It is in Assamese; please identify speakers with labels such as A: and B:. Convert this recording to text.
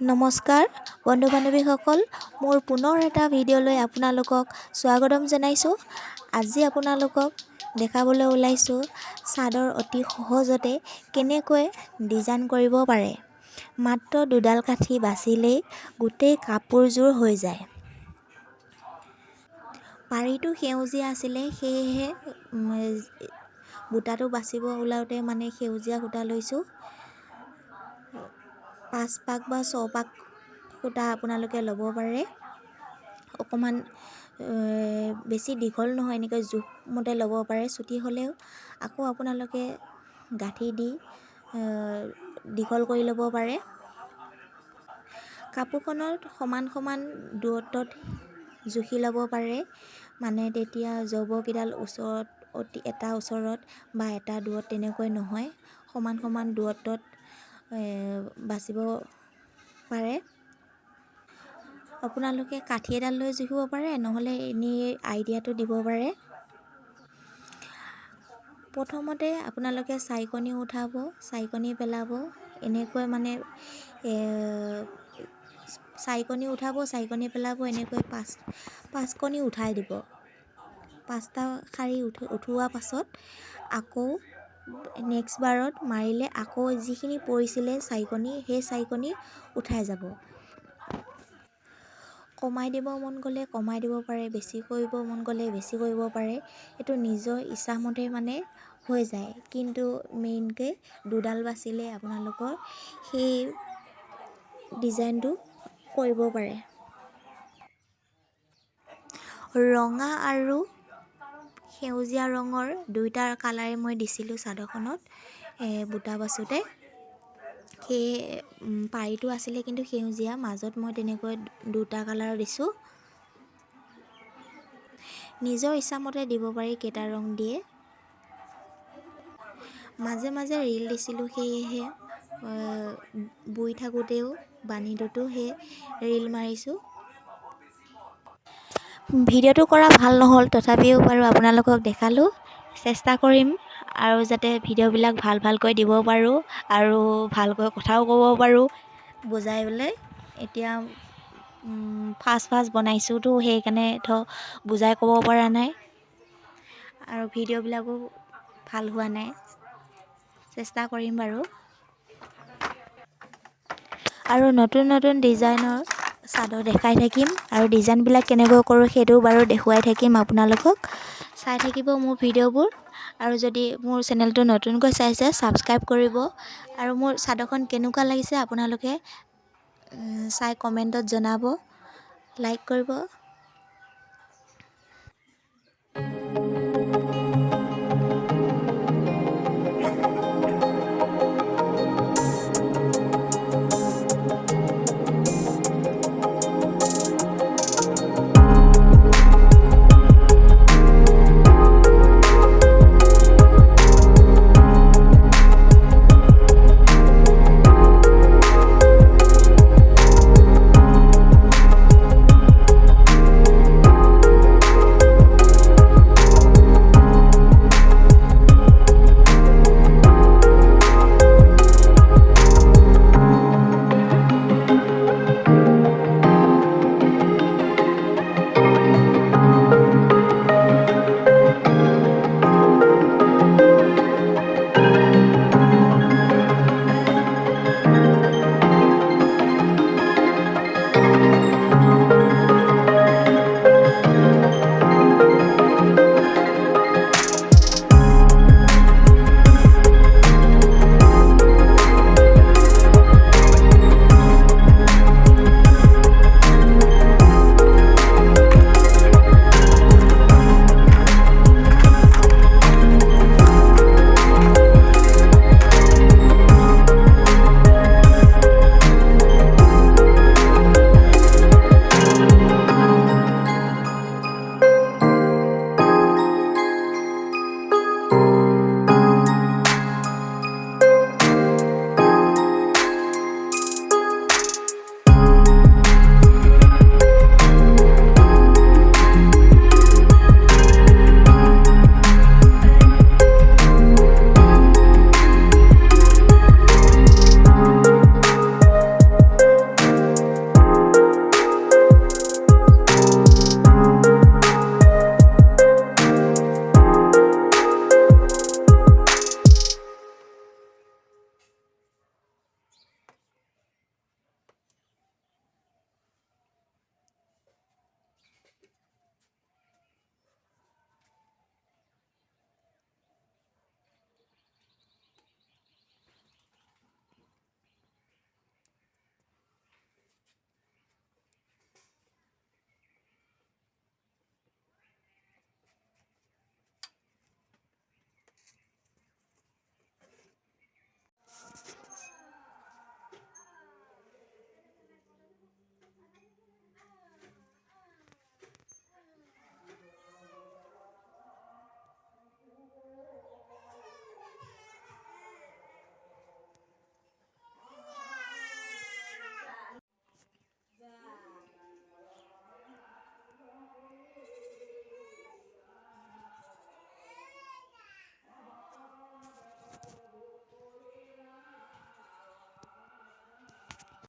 A: নমস্কাৰ বন্ধু বান্ধৱীসকল, মোৰ পুনৰ এটা ভিডিঅ'লৈ আপোনালোকক স্বাগতম জনাইছোঁ। আজি আপোনালোকক দেখাবলৈ ওলাইছোঁ চাদৰ অতি সহজতে কেনেকৈ ডিজাইন কৰিব পাৰে। মাত্ৰ দুডাল কাঠি বাচিলেই গোটেই কাপোৰযোৰ হৈ যায়। পাৰিটো সেউজীয়া আছিলে, সেয়েহে বুটাটো বাচিব ওলাওঁতে সেউজীয়া সূতা লৈছোঁ। 5 পাক বা 6 পাক সূতা আপোনালোকে ল'ব পাৰে। অকণমান বেছি দীঘল নহয়, এনেকৈ জোখমতে ল'ব পাৰে। চুটি হ'লেও আকৌ আপোনালোকে গাঁঠি দি দীঘল কৰি ল'ব পাৰে। কাপোৰখনত সমান সমান দূৰত্বত জুখি ল'ব পাৰে, তেতিয়া জবকিডাল এটা ওচৰত বা এটা দূৰত তেনেকৈ নহয়, সমান সমান দূৰত্বত বাচিব পাৰে। আপোনালোকে কাঠি এডাল লৈ জুখিব পাৰে, নহ'লে এনেই আইডিয়াটো দিব পাৰে। প্ৰথমতে আপোনালোকে চাৰিকণী উঠাব, চাৰিকণী পেলাব, এনেকৈ চাৰিকণী উঠাব, চাৰিকণী পেলাব, এনেকৈ পাঁচকণী উঠাই দিব। 5টা শাৰী উঠোৱাৰ পাছত আকৌ নেক্সট বাৰত মাৰিলে আকৌ যিখিনি পৰিছিলে চাৰিকণী, সেই চাৰিকণী উঠাই যাব। কমাই দিব মন গ'লে কমাই দিব পাৰে, বেছি কৰিব মন গ'লে বেছি কৰিব পাৰে। এইটো নিজৰ ইচ্ছামতে হৈ যায়, কিন্তু মেইনকৈ দুডাল বাচিলে আপোনালোকৰ সেই ডিজাইনটো কৰিব পাৰে। ৰঙা আৰু সেউজীয়া ৰঙৰ দুইটা কালাৰে মই দিছিলোঁ চাদৰখনত বুটা বাচোঁতে। সেই পাৰিটো আছিলে কিন্তু সেউজীয়া, মাজত মই তেনেকৈ দুটা কালাৰ দিছোঁ। নিজৰ ইচ্ছামতে দিব পাৰি কেইটা ৰং দিয়ে। মাজে মাজে ৰিল দিছিলোঁ, সেয়েহে বৈ থাকোঁতেও বানীটোতো সেই ৰিল মাৰিছোঁ। ভিডিঅ'টো কৰা ভাল নহ'ল, তথাপিও বাৰু আপোনালোকক দেখালোঁ। চেষ্টা কৰিম আৰু যাতে ভিডিঅ'বিলাক ভালকৈ দিব পাৰোঁ আৰু ভালকৈ কথাও ক'ব পাৰোঁ বুজাইবলৈ। এতিয়া ফাৰ্ষ্ট বনাইছোঁতো, সেইকাৰণে বুজাই ক'ব পৰা নাই আৰু ভিডিঅ'বিলাকো ভাল হোৱা নাই। চেষ্টা কৰিম বাৰু। আৰু নতুন নতুন ডিজাইনৰ চাদৰ দেখাই থাকিম আৰু ডিজাইনবিলাক কেনেকৈ কৰোঁ সেইটোও বাৰু দেখুৱাই থাকিম আপোনালোকক। চাই থাকিব মোৰ ভিডিঅ'বোৰ, আৰু যদি মোৰ চেনেলটো নতুনকৈ চাইছে ছাবস্ক্ৰাইব কৰিব। আৰু মোৰ চাদৰখন কেনেকুৱা লাগিছে আপোনালোকে চাই কমেণ্টত জনাব, লাইক কৰিব।